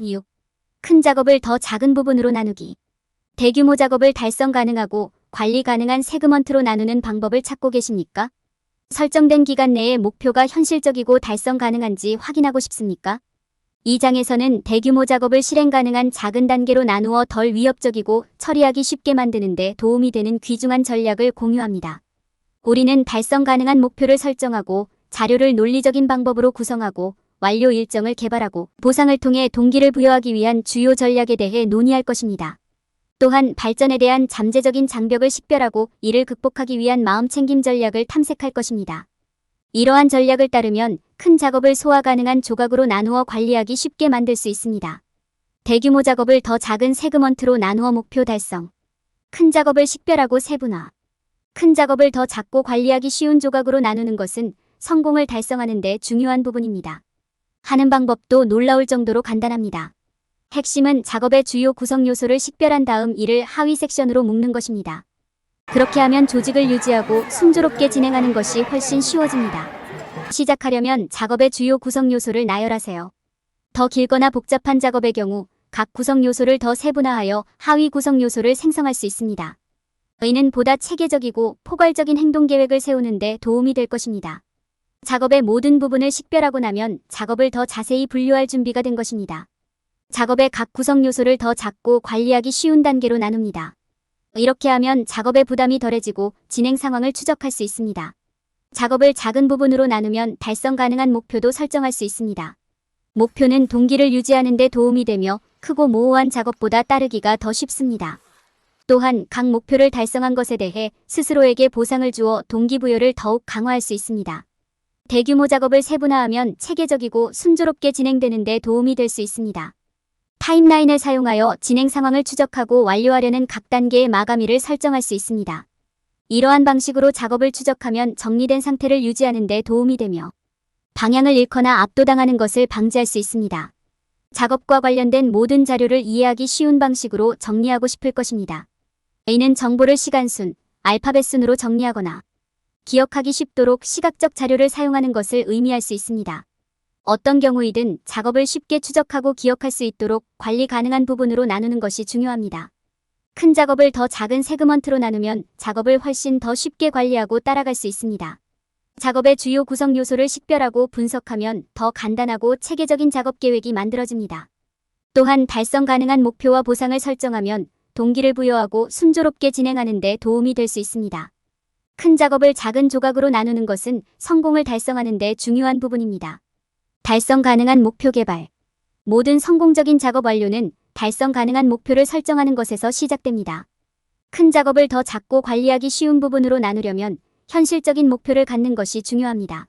6. 큰 작업을 더 작은 부분으로 나누기. 대규모 작업을 달성 가능하고 관리 가능한 세그먼트로 나누는 방법을 찾고 계십니까? 설정된 기간 내에 목표가 현실적이고 달성 가능한지 확인하고 싶습니까? 이 장에서는 대규모 작업을 실행 가능한 작은 단계로 나누어 덜 위협적이고 처리하기 쉽게 만드는 데 도움이 되는 귀중한 전략을 공유합니다. 우리는 달성 가능한 목표를 설정하고 자료를 논리적인 방법으로 구성하고 완료 일정을 개발하고 보상을 통해 동기를 부여하기 위한 주요 전략에 대해 논의할 것입니다. 또한 발전에 대한 잠재적인 장벽을 식별하고 이를 극복하기 위한 마음챙김 전략을 탐색할 것입니다. 이러한 전략을 따르면 큰 작업을 소화 가능한 조각으로 나누어 관리하기 쉽게 만들 수 있습니다. 대규모 작업을 더 작은 세그먼트로 나누어 목표 달성. 큰 작업을 식별하고 세분화. 큰 작업을 더 작고 관리하기 쉬운 조각으로 나누는 것은 성공을 달성하는 데 중요한 부분입니다. 하는 방법도 놀라울 정도로 간단합니다. 핵심은 작업의 주요 구성 요소를 식별한 다음 이를 하위 섹션으로 묶는 것입니다. 그렇게 하면 조직을 유지하고 순조롭게 진행하는 것이 훨씬 쉬워집니다. 시작하려면 작업의 주요 구성 요소를 나열하세요. 더 길거나 복잡한 작업의 경우 각 구성 요소를 더 세분화하여 하위 구성 요소를 생성할 수 있습니다. 이는 보다 체계적이고 포괄적인 행동 계획을 세우는 데 도움이 될 것입니다. 작업의 모든 부분을 식별하고 나면 작업을 더 자세히 분류할 준비가 된 것입니다. 작업의 각 구성 요소를 더 작고 관리하기 쉬운 단계로 나눕니다. 이렇게 하면 작업의 부담이 덜해지고 진행 상황을 추적할 수 있습니다. 작업을 작은 부분으로 나누면 달성 가능한 목표도 설정할 수 있습니다. 목표는 동기를 유지하는 데 도움이 되며 크고 모호한 작업보다 따르기가 더 쉽습니다. 또한 각 목표를 달성한 것에 대해 스스로에게 보상을 주어 동기부여를 더욱 강화할 수 있습니다. 대규모 작업을 세분화하면 체계적이고 순조롭게 진행되는 데 도움이 될 수 있습니다. 타임라인을 사용하여 진행 상황을 추적하고 완료하려는 각 단계의 마감일을 설정할 수 있습니다. 이러한 방식으로 작업을 추적하면 정리된 상태를 유지하는 데 도움이 되며 방향을 잃거나 압도당하는 것을 방지할 수 있습니다. 작업과 관련된 모든 자료를 이해하기 쉬운 방식으로 정리하고 싶을 것입니다. A는 정보를 시간순, 알파벳 순으로 정리하거나 기억하기 쉽도록 시각적 자료를 사용하는 것을 의미할 수 있습니다. 어떤 경우이든 작업을 쉽게 추적하고 기억할 수 있도록 관리 가능한 부분으로 나누는 것이 중요합니다. 큰 작업을 더 작은 세그먼트로 나누면 작업을 훨씬 더 쉽게 관리하고 따라갈 수 있습니다. 작업의 주요 구성 요소를 식별하고 분석하면 더 간단하고 체계적인 작업 계획이 만들어집니다. 또한 달성 가능한 목표와 보상을 설정하면 동기를 부여하고 순조롭게 진행하는 데 도움이 될 수 있습니다. 큰 작업을 작은 조각으로 나누는 것은 성공을 달성하는 데 중요한 부분입니다. 달성 가능한 목표 개발. 모든 성공적인 작업 완료는 달성 가능한 목표를 설정하는 것에서 시작됩니다. 큰 작업을 더 작고 관리하기 쉬운 부분으로 나누려면 현실적인 목표를 갖는 것이 중요합니다.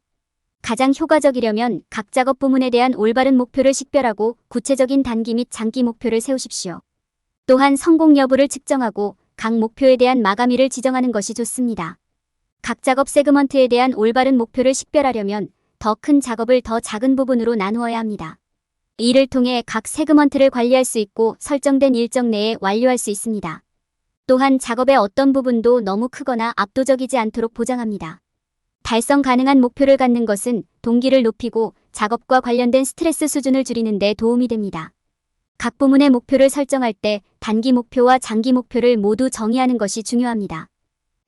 가장 효과적이려면 각 작업 부문에 대한 올바른 목표를 식별하고 구체적인 단기 및 장기 목표를 세우십시오. 또한 성공 여부를 측정하고 각 목표에 대한 마감일을 지정하는 것이 좋습니다. 각 작업 세그먼트에 대한 올바른 목표를 식별하려면 더 큰 작업을 더 작은 부분으로 나누어야 합니다. 이를 통해 각 세그먼트를 관리할 수 있고 설정된 일정 내에 완료할 수 있습니다. 또한 작업의 어떤 부분도 너무 크거나 압도적이지 않도록 보장합니다. 달성 가능한 목표를 갖는 것은 동기를 높이고 작업과 관련된 스트레스 수준을 줄이는 데 도움이 됩니다. 각 부문의 목표를 설정할 때 단기 목표와 장기 목표를 모두 정의하는 것이 중요합니다.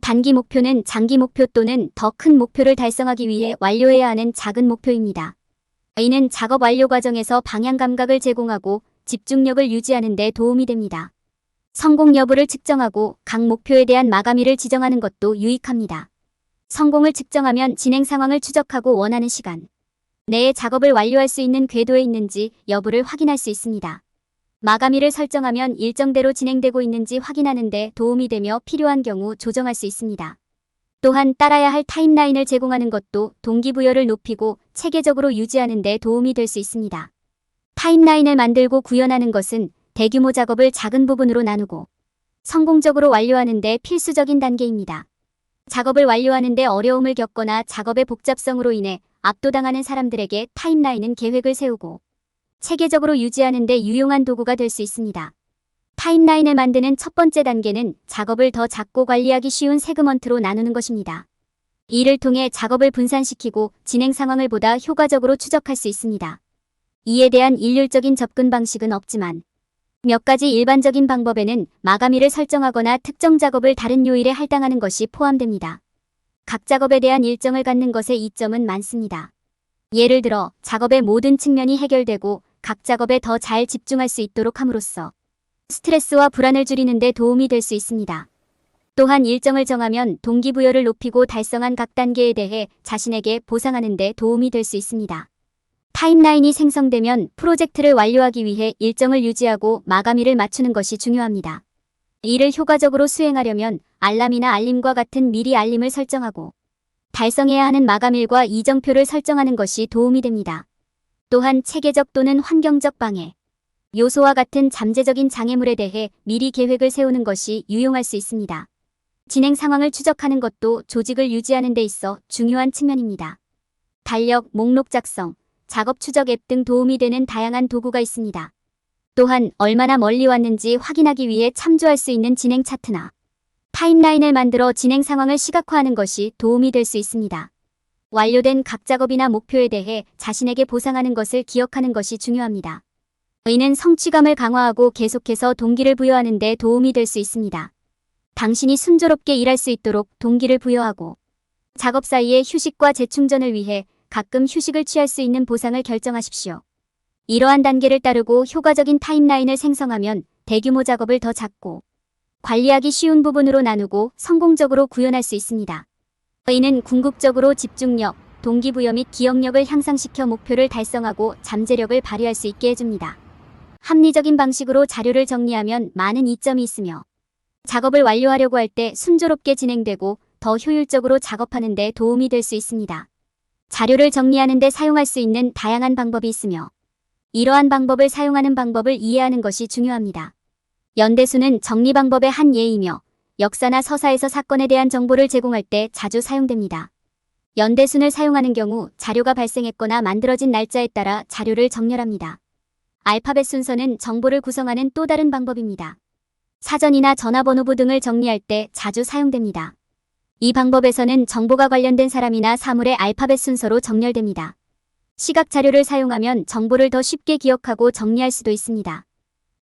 단기 목표는 장기 목표 또는 더 큰 목표를 달성하기 위해 완료해야 하는 작은 목표입니다. 이는 작업 완료 과정에서 방향 감각을 제공하고 집중력을 유지하는 데 도움이 됩니다. 성공 여부를 측정하고 각 목표에 대한 마감일을 지정하는 것도 유익합니다. 성공을 측정하면 진행 상황을 추적하고 원하는 시간 내에 작업을 완료할 수 있는 궤도에 있는지 여부를 확인할 수 있습니다. 마감일을 설정하면 일정대로 진행되고 있는지 확인하는 데 도움이 되며 필요한 경우 조정할 수 있습니다. 또한 따라야 할 타임라인을 제공하는 것도 동기부여를 높이고 체계적으로 유지하는 데 도움이 될 수 있습니다. 타임라인을 만들고 구현하는 것은 대규모 작업을 작은 부분으로 나누고 성공적으로 완료하는 데 필수적인 단계입니다. 작업을 완료하는 데 어려움을 겪거나 작업의 복잡성으로 인해 압도당하는 사람들에게 타임라인은 계획을 세우고 체계적으로 유지하는 데 유용한 도구가 될 수 있습니다. 타임라인을 만드는 첫 번째 단계는 작업을 더 작고 관리하기 쉬운 세그먼트로 나누는 것입니다. 이를 통해 작업을 분산시키고 진행 상황을 보다 효과적으로 추적할 수 있습니다. 이에 대한 일률적인 접근 방식은 없지만 몇 가지 일반적인 방법에는 마감일을 설정하거나 특정 작업을 다른 요일에 할당하는 것이 포함됩니다. 각 작업에 대한 일정을 갖는 것에 이점은 많습니다. 예를 들어 작업의 모든 측면이 해결되고 각 작업에 더 잘 집중할 수 있도록 함으로써 스트레스와 불안을 줄이는 데 도움이 될 수 있습니다. 또한 일정을 정하면 동기부여를 높이고 달성한 각 단계에 대해 자신에게 보상하는 데 도움이 될 수 있습니다. 타임라인이 생성되면 프로젝트를 완료하기 위해 일정을 유지하고 마감일을 맞추는 것이 중요합니다. 이를 효과적으로 수행하려면 알람이나 알림과 같은 미리 알림을 설정하고 달성해야 하는 마감일과 이정표를 설정하는 것이 도움이 됩니다. 또한 체계적 또는 환경적 방해, 요소와 같은 잠재적인 장애물에 대해 미리 계획을 세우는 것이 유용할 수 있습니다. 진행 상황을 추적하는 것도 조직을 유지하는 데 있어 중요한 측면입니다. 달력, 목록 작성, 작업 추적 앱 등 도움이 되는 다양한 도구가 있습니다. 또한 얼마나 멀리 왔는지 확인하기 위해 참조할 수 있는 진행 차트나 타임라인을 만들어 진행 상황을 시각화하는 것이 도움이 될 수 있습니다. 완료된 각 작업이나 목표에 대해 자신에게 보상하는 것을 기억하는 것이 중요합니다. 이는 성취감을 강화하고 계속해서 동기를 부여하는 데 도움이 될 수 있습니다. 당신이 순조롭게 일할 수 있도록 동기를 부여하고 작업 사이에 휴식과 재충전을 위해 가끔 휴식을 취할 수 있는 보상을 결정하십시오. 이러한 단계를 따르고 효과적인 타임라인을 생성하면 대규모 작업을 더 작고 관리하기 쉬운 부분으로 나누고 성공적으로 구현할 수 있습니다. 이는 궁극적으로 집중력, 동기부여 및 기억력을 향상시켜 목표를 달성하고 잠재력을 발휘할 수 있게 해줍니다. 합리적인 방식으로 자료를 정리하면 많은 이점이 있으며 작업을 완료하려고 할 때 순조롭게 진행되고 더 효율적으로 작업하는 데 도움이 될 수 있습니다. 자료를 정리하는 데 사용할 수 있는 다양한 방법이 있으며 이러한 방법을 사용하는 방법을 이해하는 것이 중요합니다. 연대수는 정리 방법의 한 예이며 역사나 서사에서 사건에 대한 정보를 제공할 때 자주 사용됩니다. 연대순을 사용하는 경우 자료가 발생했거나 만들어진 날짜에 따라 자료를 정렬합니다. 알파벳 순서는 정보를 구성하는 또 다른 방법입니다. 사전이나 전화번호부 등을 정리할 때 자주 사용됩니다. 이 방법에서는 정보가 관련된 사람이나 사물의 알파벳 순서로 정렬됩니다. 시각 자료를 사용하면 정보를 더 쉽게 기억하고 정리할 수도 있습니다.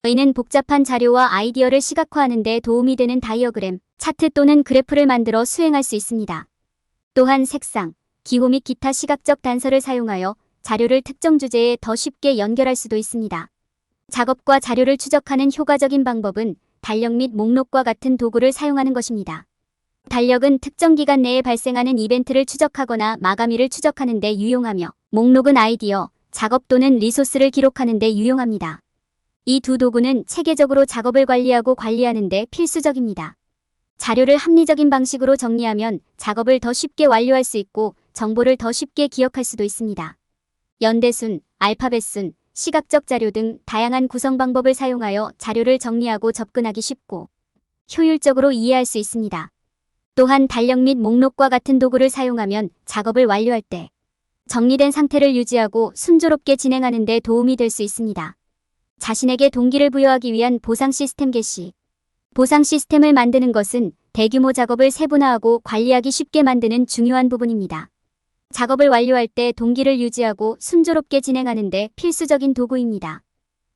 이는 복잡한 자료와 아이디어를 시각화하는 데 도움이 되는 다이어그램, 차트 또는 그래프를 만들어 수행할 수 있습니다. 또한 색상, 기호 및 기타 시각적 단서를 사용하여 자료를 특정 주제에 더 쉽게 연결할 수도 있습니다. 작업과 자료를 추적하는 효과적인 방법은 달력 및 목록과 같은 도구를 사용하는 것입니다. 달력은 특정 기간 내에 발생하는 이벤트를 추적하거나 마감일을 추적하는 데 유용하며 목록은 아이디어, 작업 또는 리소스를 기록하는 데 유용합니다. 이 두 도구는 체계적으로 작업을 관리하고 관리하는 데 필수적입니다. 자료를 합리적인 방식으로 정리하면 작업을 더 쉽게 완료할 수 있고 정보를 더 쉽게 기억할 수도 있습니다. 연대순, 알파벳순, 시각적 자료 등 다양한 구성 방법을 사용하여 자료를 정리하고 접근하기 쉽고 효율적으로 이해할 수 있습니다. 또한 달력 및 목록과 같은 도구를 사용하면 작업을 완료할 때 정리된 상태를 유지하고 순조롭게 진행하는 데 도움이 될 수 있습니다. 자신에게 동기를 부여하기 위한 보상 시스템 개시. 보상 시스템을 만드는 것은 대규모 작업을 세분화하고 관리하기 쉽게 만드는 중요한 부분입니다. 작업을 완료할 때 동기를 유지하고 순조롭게 진행하는 데 필수적인 도구입니다.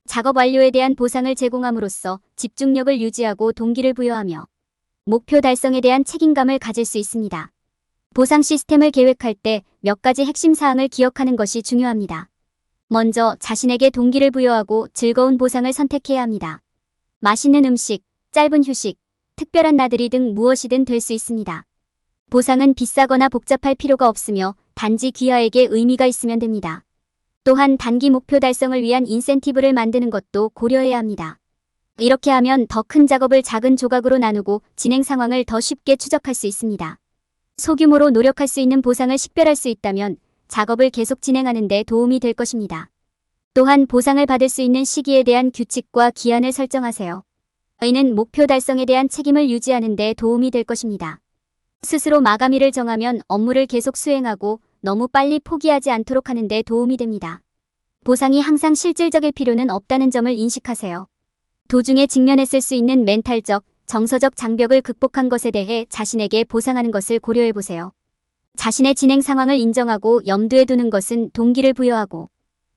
작업 완료에 대한 보상을 제공함으로써 집중력을 유지하고 동기를 부여하며 목표 달성에 대한 책임감을 가질 수 있습니다. 보상 시스템을 계획할 때 몇 가지 핵심 사항을 기억하는 것이 중요합니다. 먼저 자신에게 동기를 부여하고 즐거운 보상을 선택해야 합니다. 맛있는 음식, 짧은 휴식, 특별한 나들이 등 무엇이든 될 수 있습니다. 보상은 비싸거나 복잡할 필요가 없으며 단지 귀하에게 의미가 있으면 됩니다. 또한 단기 목표 달성을 위한 인센티브를 만드는 것도 고려해야 합니다. 이렇게 하면 더 큰 작업을 작은 조각으로 나누고 진행 상황을 더 쉽게 추적할 수 있습니다. 소규모로 노력할 수 있는 보상을 식별할 수 있다면 작업을 계속 진행하는 데 도움이 될 것입니다. 또한 보상을 받을 수 있는 시기에 대한 규칙과 기한을 설정하세요. 이는 목표 달성에 대한 책임을 유지하는 데 도움이 될 것입니다. 스스로 마감일을 정하면 업무를 계속 수행하고 너무 빨리 포기하지 않도록 하는 데 도움이 됩니다. 보상이 항상 실질적일 필요는 없다는 점을 인식하세요. 도중에 직면했을 수 있는 멘탈적, 정서적 장벽을 극복한 것에 대해 자신에게 보상하는 것을 고려해보세요. 자신의 진행 상황을 인정하고 염두에 두는 것은 동기를 부여하고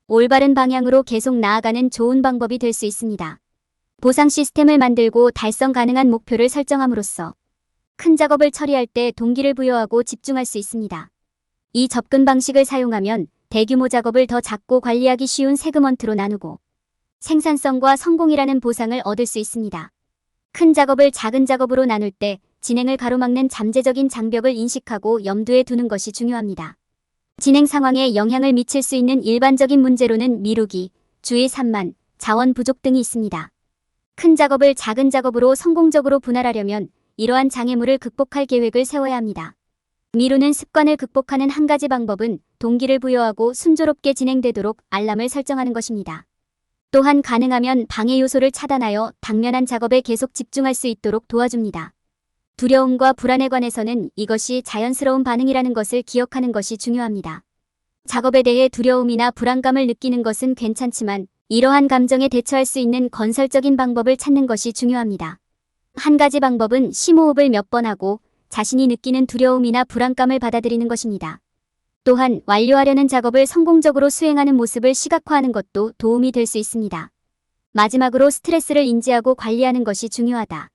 올바른 방향으로 계속 나아가는 좋은 방법이 될 수 있습니다. 보상 시스템을 만들고 달성 가능한 목표를 설정함으로써 큰 작업을 처리할 때 동기를 부여하고 집중할 수 있습니다. 이 접근 방식을 사용하면 대규모 작업을 더 작고 관리하기 쉬운 세그먼트로 나누고 생산성과 성공이라는 보상을 얻을 수 있습니다. 큰 작업을 작은 작업으로 나눌 때 진행을 가로막는 잠재적인 장벽을 인식하고 염두에 두는 것이 중요합니다. 진행 상황에 영향을 미칠 수 있는 일반적인 문제로는 미루기, 주의 산만, 자원 부족 등이 있습니다. 큰 작업을 작은 작업으로 성공적으로 분할하려면 이러한 장애물을 극복할 계획을 세워야 합니다. 미루는 습관을 극복하는 한 가지 방법은 동기를 부여하고 순조롭게 진행되도록 알람을 설정하는 것입니다. 또한 가능하면 방해 요소를 차단하여 당면한 작업에 계속 집중할 수 있도록 도와줍니다. 두려움과 불안에 관해서는 이것이 자연스러운 반응이라는 것을 기억하는 것이 중요합니다. 작업에 대해 두려움이나 불안감을 느끼는 것은 괜찮지만 이러한 감정에 대처할 수 있는 건설적인 방법을 찾는 것이 중요합니다. 한 가지 방법은 심호흡을 몇 번 하고 자신이 느끼는 두려움이나 불안감을 받아들이는 것입니다. 또한 완료하려는 작업을 성공적으로 수행하는 모습을 시각화하는 것도 도움이 될 수 있습니다. 마지막으로 스트레스를 인지하고 관리하는 것이 중요하다.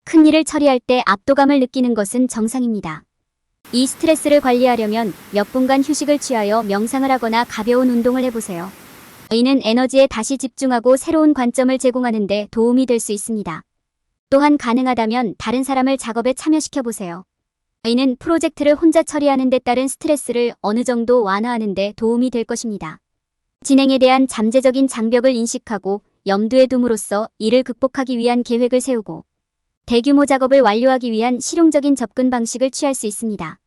큰 일을 처리할 때 압도감을 느끼는 것은 정상입니다. 이 스트레스를 관리하려면 몇 분간 휴식을 취하여 명상을 하거나 가벼운 운동을 해보세요. 이는 에너지에 다시 집중하고 새로운 관점을 제공하는 데 도움이 될 수 있습니다. 또한 가능하다면 다른 사람을 작업에 참여시켜보세요. 이는 프로젝트를 혼자 처리하는 데 따른 스트레스를 어느 정도 완화하는 데 도움이 될 것입니다. 진행에 대한 잠재적인 장벽을 인식하고 염두에 둠으로써 이를 극복하기 위한 계획을 세우고 대규모 작업을 완료하기 위한 실용적인 접근 방식을 취할 수 있습니다.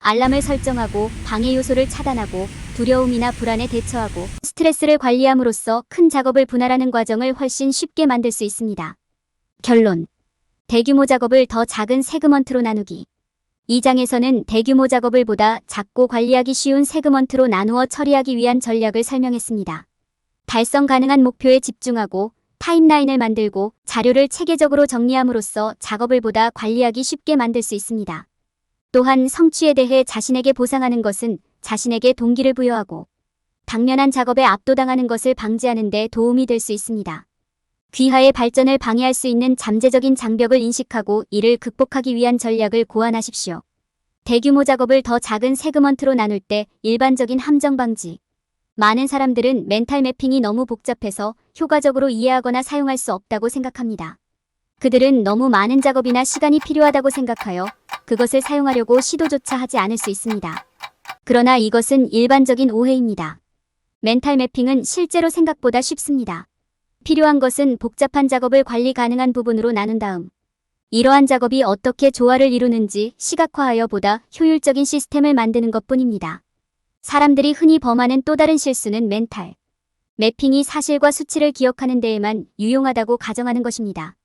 알람을 설정하고 방해 요소를 차단하고 두려움이나 불안에 대처하고 스트레스를 관리함으로써 큰 작업을 분할하는 과정을 훨씬 쉽게 만들 수 있습니다. 결론. 대규모 작업을 더 작은 세그먼트로 나누기. 이 장에서는 대규모 작업을 보다 작고 관리하기 쉬운 세그먼트로 나누어 처리하기 위한 전략을 설명했습니다. 달성 가능한 목표에 집중하고 타임라인을 만들고 자료를 체계적으로 정리함으로써 작업을 보다 관리하기 쉽게 만들 수 있습니다. 또한 성취에 대해 자신에게 보상하는 것은 자신에게 동기를 부여하고 당면한 작업에 압도당하는 것을 방지하는 데 도움이 될 수 있습니다. 귀하의 발전을 방해할 수 있는 잠재적인 장벽을 인식하고 이를 극복하기 위한 전략을 고안하십시오. 대규모 작업을 더 작은 세그먼트로 나눌 때 일반적인 함정 방지. 많은 사람들은 멘탈 매핑이 너무 복잡해서 효과적으로 이해하거나 사용할 수 없다고 생각합니다. 그들은 너무 많은 작업이나 시간이 필요하다고 생각하여 그것을 사용하려고 시도조차 하지 않을 수 있습니다. 그러나 이것은 일반적인 오해입니다. 멘탈 매핑은 실제로 생각보다 쉽습니다. 필요한 것은 복잡한 작업을 관리 가능한 부분으로 나눈 다음 이러한 작업이 어떻게 조화를 이루는지 시각화하여 보다 효율적인 시스템을 만드는 것뿐입니다. 사람들이 흔히 범하는 또 다른 실수는 멘탈 매핑이 사실과 수치를 기억하는 데에만 유용하다고 가정하는 것입니다.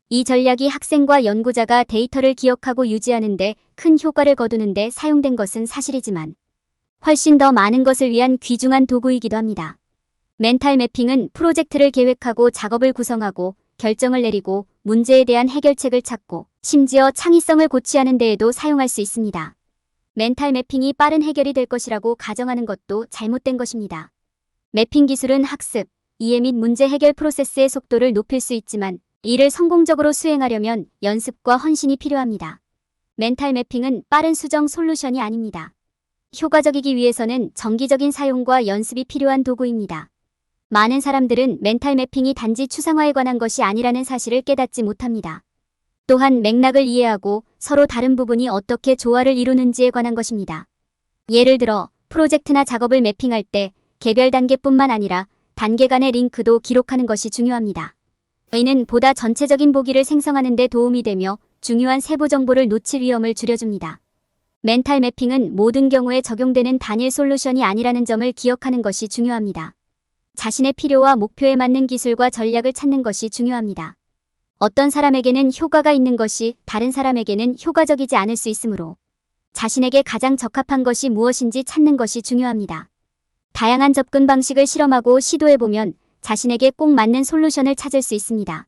이 전략이 학생과 연구자가 데이터를 기억하고 유지하는 데 큰 효과를 거두는 데 사용된 것은 사실이지만 훨씬 더 많은 것을 위한 귀중한 도구이기도 합니다. 멘탈 매핑은 프로젝트를 계획하고 작업을 구성하고 결정을 내리고 문제에 대한 해결책을 찾고 심지어 창의성을 고취하는 데에도 사용할 수 있습니다. 멘탈 매핑이 빠른 해결이 될 것이라고 가정하는 것도 잘못된 것입니다. 매핑 기술은 학습, 이해 및 문제 해결 프로세스의 속도를 높일 수 있지만 이를 성공적으로 수행하려면 연습과 헌신이 필요합니다. 멘탈 매핑은 빠른 수정 솔루션이 아닙니다. 효과적이기 위해서는 정기적인 사용과 연습이 필요한 도구입니다. 많은 사람들은 멘탈 매핑이 단지 추상화에 관한 것이 아니라는 사실을 깨닫지 못합니다. 또한 맥락을 이해하고 서로 다른 부분이 어떻게 조화를 이루는지에 관한 것입니다. 예를 들어 프로젝트나 작업을 매핑할 때 개별 단계뿐만 아니라 단계 간의 링크도 기록하는 것이 중요합니다. 이는 보다 전체적인 보기를 생성하는 데 도움이 되며 중요한 세부 정보를 놓칠 위험을 줄여줍니다. 멘탈 매핑은 모든 경우에 적용되는 단일 솔루션이 아니라는 점을 기억하는 것이 중요합니다. 자신의 필요와 목표에 맞는 기술과 전략을 찾는 것이 중요합니다. 어떤 사람에게는 효과가 있는 것이 다른 사람에게는 효과적이지 않을 수 있으므로 자신에게 가장 적합한 것이 무엇인지 찾는 것이 중요합니다. 다양한 접근 방식을 실험하고 시도해보면 자신에게 꼭 맞는 솔루션을 찾을 수 있습니다.